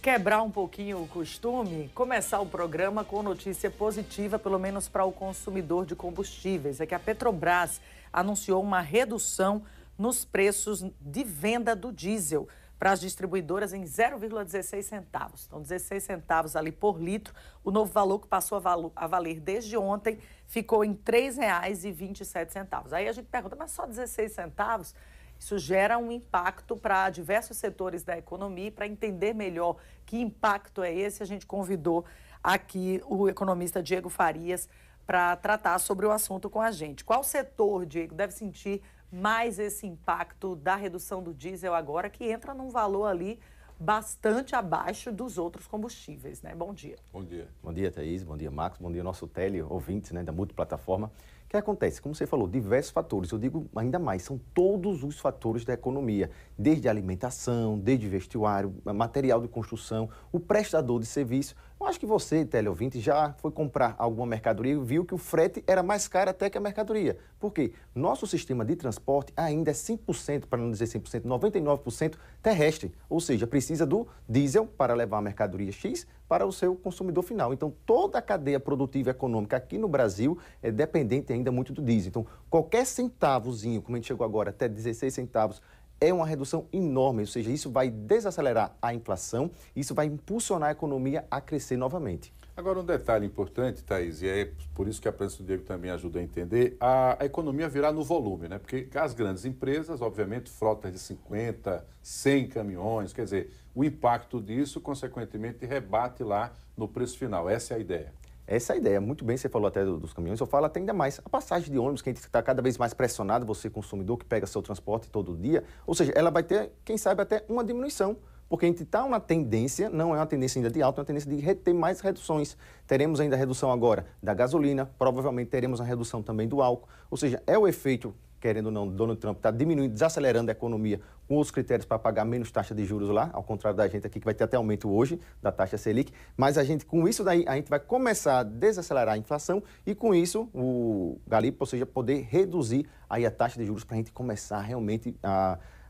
quebrar um pouquinho o costume, começar o programa com notícia positiva, pelo menos para o consumidor de combustíveis. É que a Petrobras anunciou uma redução nos preços de venda do diesel para as distribuidoras em 0,16 centavos. Então, 16 centavos ali por litro. O novo valor que passou a valer desde ontem ficou em R$ 3,27. Aí a gente pergunta, mas só 16 centavos? Isso gera um impacto para diversos setores da economia. Para entender melhor que impacto é esse, a gente convidou aqui o economista Diego Farias para tratar sobre o assunto com a gente. Qual setor, Diego, deve sentir mais esse impacto da redução do diesel agora, que entra num valor ali bastante abaixo dos outros combustíveis, né? Bom dia. Bom dia. Bom dia, Thaís. Bom dia, Marcos. Bom dia, nosso ouvintes, né, da multiplataforma. O que acontece? Como você falou, diversos fatores. Eu digo ainda mais, são todos os fatores da economia, desde alimentação, desde vestuário, material de construção, o prestador de serviço. Eu acho que você, teleouvinte, já foi comprar alguma mercadoria e viu que o frete era mais caro até que a mercadoria. Por quê? Nosso sistema de transporte ainda é 100%, para não dizer 100%, 99% terrestre. Ou seja, precisa do diesel para levar a mercadoria X para o seu consumidor final. Então, toda a cadeia produtiva e econômica aqui no Brasil é dependente ainda muito do diesel. Então, qualquer centavozinho, como a gente chegou agora, até 16 centavos, é uma redução enorme, ou seja, isso vai desacelerar a inflação, isso vai impulsionar a economia a crescer novamente. Agora, um detalhe importante, Thaís, e é por isso que a presença do Diego também ajuda a entender, a economia virá no volume, né? Porque as grandes empresas, obviamente, frotas de 50, 100 caminhões, quer dizer, o impacto disso, consequentemente, rebate lá no preço final. Essa é a ideia. Essa é a ideia. Muito bem, você falou até dos caminhões, eu falo até ainda mais. A passagem de ônibus, que a gente está cada vez mais pressionado, você consumidor que pega seu transporte todo dia, ou seja, ela vai ter, quem sabe, até uma diminuição. Porque a gente está uma tendência, não é uma tendência ainda de alta, é uma tendência de ter mais reduções. Teremos ainda a redução agora da gasolina, provavelmente teremos a redução também do álcool. Ou seja, é o efeito, querendo ou não, Donald Trump está diminuindo, desacelerando a economia com os critérios para pagar menos taxa de juros lá, ao contrário da gente aqui, que vai ter até aumento hoje da taxa Selic. Mas a gente, com isso daí, a gente vai começar a desacelerar a inflação e com isso o Galip, ou seja, poder reduzir aí a taxa de juros para a gente começar realmente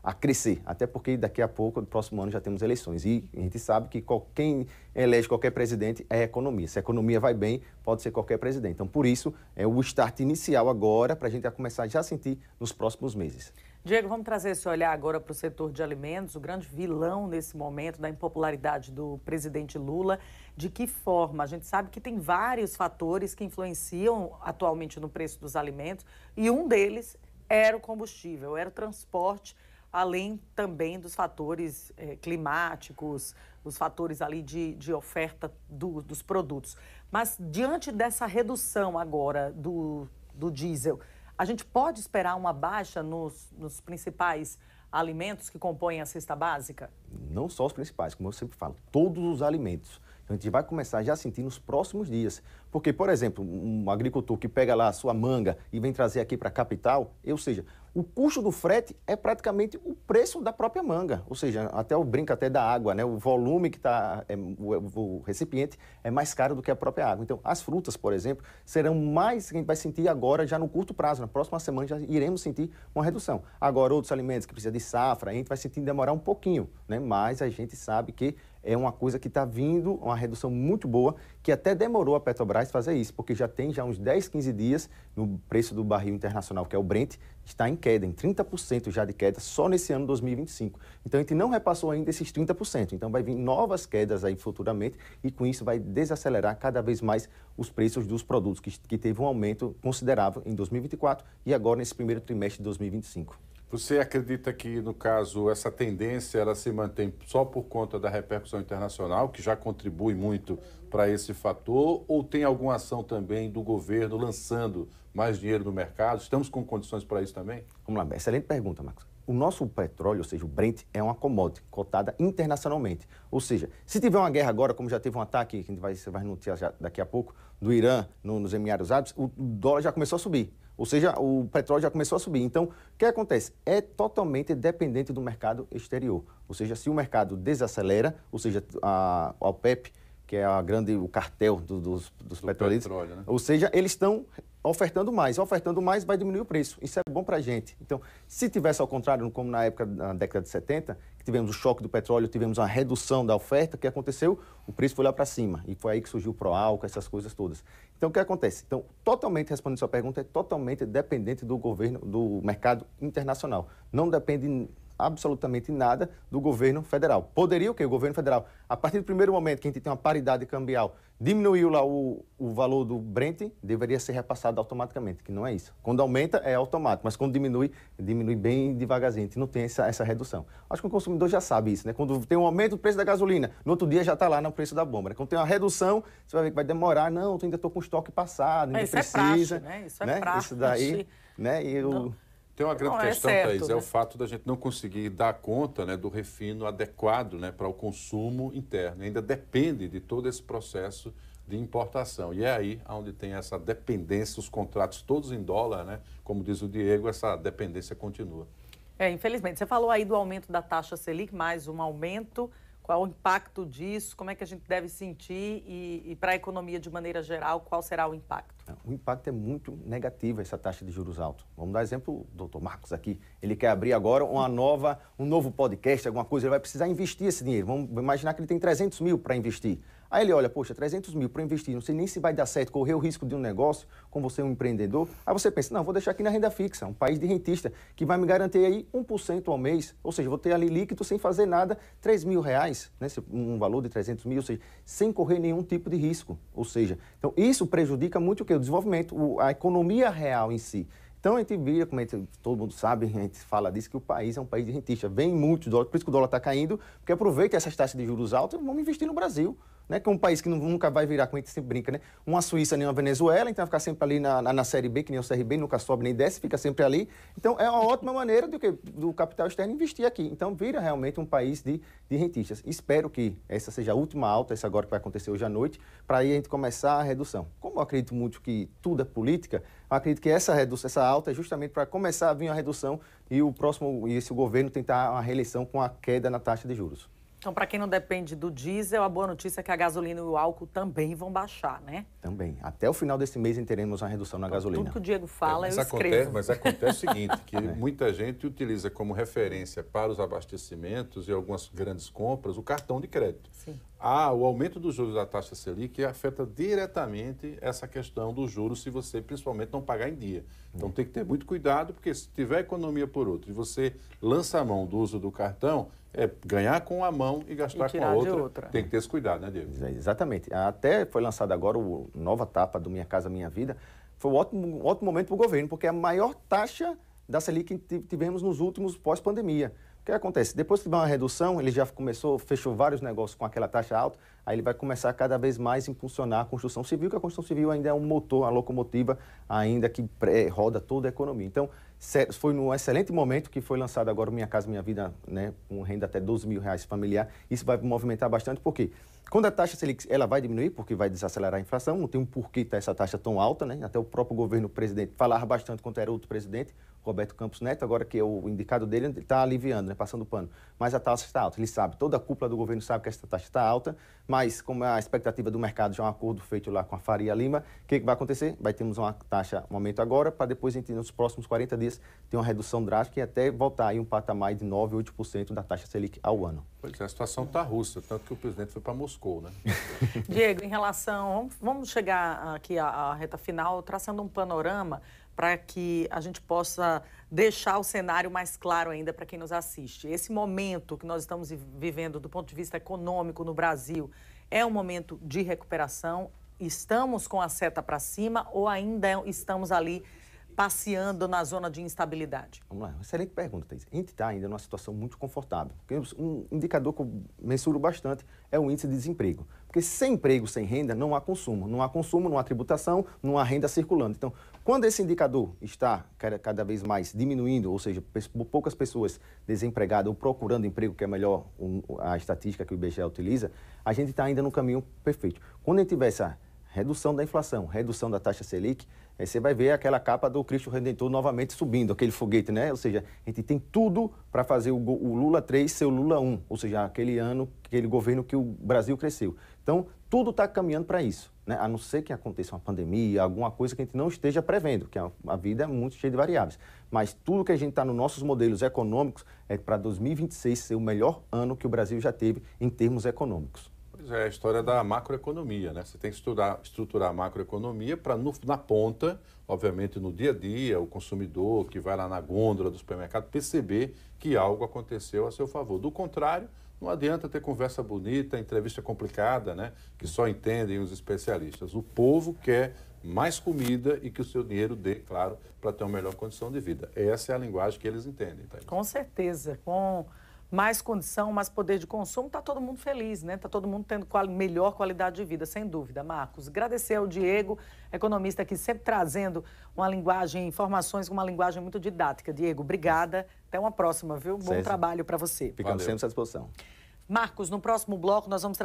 a crescer, até porque daqui a pouco, no próximo ano, já temos eleições. E a gente sabe que quem elege qualquer presidente é a economia. Se a economia vai bem, pode ser qualquer presidente. Então, por isso, é o start inicial agora, para a gente começar já a sentir nos próximos meses. Diego, vamos trazer esse olhar agora para o setor de alimentos, o grande vilão nesse momento da impopularidade do presidente Lula. De que forma? A gente sabe que tem vários fatores que influenciam atualmente no preço dos alimentos e um deles era o combustível, era o transporte, além também dos fatores climáticos, os fatores ali de oferta dos produtos. Mas diante dessa redução agora do diesel, a gente pode esperar uma baixa nos principais alimentos que compõem a cesta básica? Não só os principais, como eu sempre falo, todos os alimentos. Então, a gente vai começar já a sentir nos próximos dias. Porque, por exemplo, um agricultor que pega lá a sua manga e vem trazer aqui para a capital, ou seja, o custo do frete é praticamente o preço da própria manga. Ou seja, até o brinco até da água, né? O volume que está, o recipiente é mais caro do que a própria água. Então, as frutas, por exemplo, serão mais, que a gente vai sentir agora já no curto prazo. Na próxima semana já iremos sentir uma redução. Agora, outros alimentos que precisam de safra, a gente vai sentir demorar um pouquinho, né? Mas a gente sabe que é uma coisa que está vindo, uma redução muito boa, que até demorou a Petrobras fazer isso, porque já tem uns 10, 15 dias no preço do barril internacional, que é o Brent, está em queda, em 30% já de queda só nesse ano 2025. Então, a gente não repassou ainda esses 30%. Então, vai vir novas quedas aí futuramente e, com isso, vai desacelerar cada vez mais os preços dos produtos, que teve um aumento considerável em 2024 e agora nesse primeiro trimestre de 2025. Você acredita que, no caso, essa tendência ela se mantém só por conta da repercussão internacional, que já contribui muito para esse fator, ou tem alguma ação também do governo lançando mais dinheiro no mercado? Estamos com condições para isso também? Vamos lá, excelente pergunta, Marcos. O nosso petróleo, ou seja, o Brent, é uma commodity cotada internacionalmente. Ou seja, se tiver uma guerra agora, como já teve um ataque, que você vai noticiar daqui a pouco, do Irã nos Emirados Árabes, o dólar já começou a subir. Ou seja, o petróleo já começou a subir. Então, o que acontece? É totalmente dependente do mercado exterior. Ou seja, se o mercado desacelera, ou seja, a OPEP, que é o cartel dos petroleiros. Petróleo, né? Ou seja, eles estão ofertando mais vai diminuir o preço. Isso é bom para a gente. Então, se tivesse ao contrário, como na época da década de 70, que tivemos o choque do petróleo, tivemos uma redução da oferta, o que aconteceu? O preço foi lá para cima. E foi aí que surgiu o pró-álcool, essas coisas todas. Então, o que acontece? Então, totalmente, respondendo a sua pergunta, é totalmente dependente do governo, do mercado internacional. Não depende absolutamente nada do governo federal. Poderia o quê? O governo federal, a partir do primeiro momento que a gente tem uma paridade cambial, diminuiu lá o valor do Brent, deveria ser repassado automaticamente, que não é isso. Quando aumenta, é automático, mas quando diminui bem devagarzinho, a gente não tem essa redução. Acho que o consumidor já sabe isso, né? Quando tem um aumento do preço da gasolina, no outro dia já está lá no preço da bomba, né? Quando tem uma redução, você vai ver que vai demorar, não, eu ainda estou com estoque passado, ainda precisa. É praxe, né? Isso é praxe. Isso daí, né? Tem uma grande questão, certo, Thaís, né? é o fato da gente não conseguir dar conta, né, do refino adequado, né, para o consumo interno. Ainda depende de todo esse processo de importação. E é aí onde tem essa dependência, os contratos todos em dólar, né? Como diz o Diego, essa dependência continua. Infelizmente. Você falou aí do aumento da taxa Selic, mais um aumento. Qual o impacto disso? Como é que a gente deve sentir? E para a economia de maneira geral, qual será o impacto? O impacto é muito negativo, essa taxa de juros altos. Vamos dar exemplo, o doutor Marcos aqui. Ele quer abrir agora um novo podcast, alguma coisa, ele vai precisar investir esse dinheiro. Vamos imaginar que ele tem 300 mil para investir. Aí ele olha, poxa, 300 mil para investir, não sei nem se vai dar certo, correr o risco de um negócio, com você um empreendedor. Aí você pensa, não, vou deixar aqui na renda fixa, um país de rentista, que vai me garantir aí 1% ao mês, ou seja, vou ter ali líquido sem fazer nada, R$3.000, né, um valor de 300 mil, ou seja, sem correr nenhum tipo de risco. Ou seja, então isso prejudica muito o quê? O desenvolvimento, a economia real em si. Então a gente vira, como todo mundo sabe, a gente fala disso, que o país é um país de rentista. Vem muitos dólares, por isso que o dólar está caindo, porque aproveita essas taxas de juros altas e vamos investir no Brasil. Né, que é um país que nunca vai virar, como a gente sempre brinca, né? Uma Suíça nem uma Venezuela, então vai ficar sempre ali na Série B, que nem o CRB, nunca sobe nem desce, fica sempre ali. Então é uma ótima maneira do capital externo investir aqui. Então vira realmente um país de rentistas. Espero que essa seja a última alta, essa agora que vai acontecer hoje à noite, para aí a gente começar a redução. Como eu acredito muito que tudo é política, eu acredito que essa alta é justamente para começar a vir a redução e esse governo tentar uma reeleição com a queda na taxa de juros. Então, para quem não depende do diesel, a boa notícia é que a gasolina e o álcool também vão baixar, né? Também. Até o final desse mês teremos uma redução na gasolina. Tudo que o Diego fala, eu escrevo. Mas acontece o seguinte, que muita gente utiliza como referência para os abastecimentos e algumas grandes compras o cartão de crédito. Sim. O aumento dos juros da taxa Selic afeta diretamente essa questão dos juros se você principalmente não pagar em dia. Então tem que ter muito cuidado, porque se tiver economia por outro e você lança a mão do uso do cartão, ganhar com uma mão e gastar com a outra. Tem que ter esse cuidado, né, Diego? Exatamente. Até foi lançado agora a nova etapa do Minha Casa Minha Vida. Foi um ótimo momento para o governo, porque é a maior taxa da Selic que tivemos nos últimos pós-pandemia. O que acontece? Depois que tiver uma redução, ele já fechou vários negócios com aquela taxa alta, aí ele vai começar cada vez mais a impulsionar a construção civil, que a construção civil ainda é um motor, uma locomotiva ainda que roda toda a economia. Então, foi num excelente momento que foi lançado agora o Minha Casa Minha Vida, né, com renda até R$12.000 familiar. Isso vai movimentar bastante, porque quando a taxa Selic ela vai diminuir, porque vai desacelerar a inflação, não tem um porquê estar essa taxa tão alta, né? Até o próprio governo, o presidente, falava bastante quando era outro presidente, Roberto Campos Neto, agora que é o indicado dele, ele está aliviando, né, passando o pano. Mas a taxa está alta, ele sabe, toda a cúpula do governo sabe que essa taxa está alta, mas como a expectativa do mercado já é um acordo feito lá com a Faria Lima, o que vai acontecer? Vai termos uma taxa, um aumento agora, para depois, nos próximos 40 dias, ter uma redução drástica e até voltar aí um patamar de 9%, 8% da taxa Selic ao ano. Pois é, a situação está russa, tanto que o presidente foi para Moscou, né? Diego, em relação... Vamos chegar aqui à reta final, traçando um panorama para que a gente possa deixar o cenário mais claro ainda para quem nos assiste. Esse momento que nós estamos vivendo do ponto de vista econômico no Brasil é um momento de recuperação? Estamos com a seta para cima ou ainda estamos ali passeando na zona de instabilidade? Vamos lá, excelente pergunta, Thaís. A gente está ainda numa situação muito confortável. Porque um indicador que eu mensuro bastante é o índice de desemprego. Porque sem emprego, sem renda, não há consumo. Não há consumo, não há tributação, não há renda circulando. Então, quando esse indicador está cada vez mais diminuindo, ou seja, poucas pessoas desempregadas ou procurando emprego, que é melhor a estatística que o IBGE utiliza, a gente está ainda no caminho perfeito. Quando a gente tiver essa redução da inflação, redução da taxa Selic, aí você vai ver aquela capa do Cristo Redentor novamente subindo, aquele foguete, né? Ou seja, a gente tem tudo para fazer o Lula 3 ser o Lula 1, ou seja, aquele ano, aquele governo que o Brasil cresceu. Então, tudo está caminhando para isso, né? A não ser que aconteça uma pandemia, alguma coisa que a gente não esteja prevendo, que a vida é muito cheia de variáveis. Mas tudo que a gente está nos nossos modelos econômicos é para 2026 ser o melhor ano que o Brasil já teve em termos econômicos. Pois é, a história da macroeconomia, né? Você tem que estruturar a macroeconomia para, na ponta, obviamente no dia a dia, o consumidor que vai lá na gôndola do supermercado perceber que algo aconteceu a seu favor. Do contrário, não adianta ter conversa bonita, entrevista complicada, né? Que só entendem os especialistas. O povo quer mais comida e que o seu dinheiro dê, claro, para ter uma melhor condição de vida. Essa é a linguagem que eles entendem, Thaís. Com certeza. Com mais condição, mais poder de consumo, está todo mundo feliz, né? Está todo mundo tendo melhor qualidade de vida, sem dúvida. Marcos, agradecer ao Diego, economista aqui, sempre trazendo uma linguagem, informações com uma linguagem muito didática. Diego, obrigada. Até uma próxima, viu? Bom trabalho para você. Ficamos sempre à disposição. Marcos, no próximo bloco nós vamos trazer